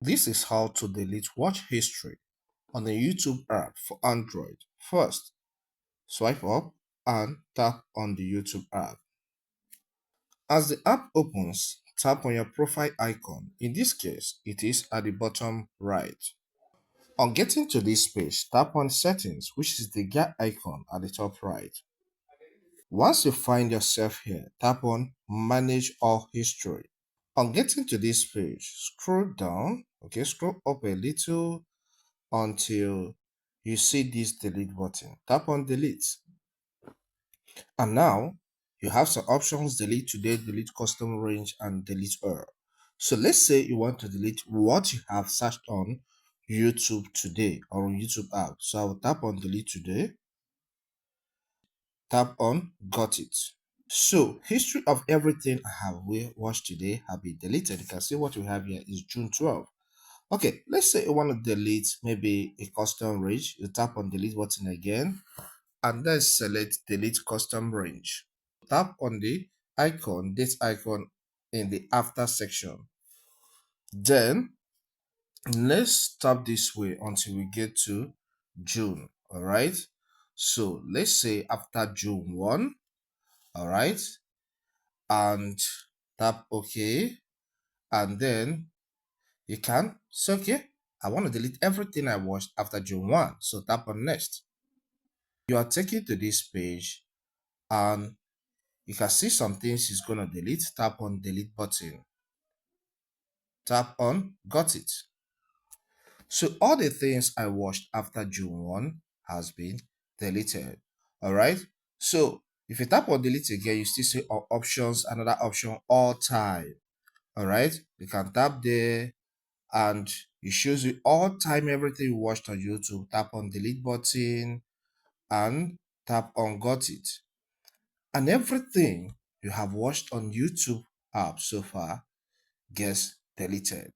This is how to delete watch history on the YouTube app for Android. First, swipe up and tap on the YouTube app. As the app opens, tap on your profile icon. In this case, it is at the bottom right. On getting to this page, tap on Settings, which is the gear icon at the top right. Once you find yourself here, tap on Manage All History. On getting to this page, scroll down, scroll up a little until you see this delete button. Tap on delete. And now you have some options: delete today, delete custom range, and delete all. So let's say you want to delete what you have searched on YouTube today or on YouTube app. So I will tap on delete today, tap on got it. So history of everything I have watched today have been deleted. You can see what we have here is June 12th. Okay, let's say you want to delete maybe a custom range. You tap on delete button again and then select delete custom range. Tap on the icon, this icon in the after section. Then let's tap this way until we get to June. All right. So let's say after June 1, all right, and tap OK, and then you can say, okay, I want to delete everything I watched after June 1. So tap on next. You are taken to this page and you can see some things it's going to delete. Tap on delete button. Tap on got it. So all the things I watched after June 1 has been deleted. All right. So if you tap on delete again, you still see options, another option, all time. All right. You can tap there and it shows you all time everything you watched on YouTube. Tap on delete button and tap on got it. And everything you have watched on YouTube app so far gets deleted.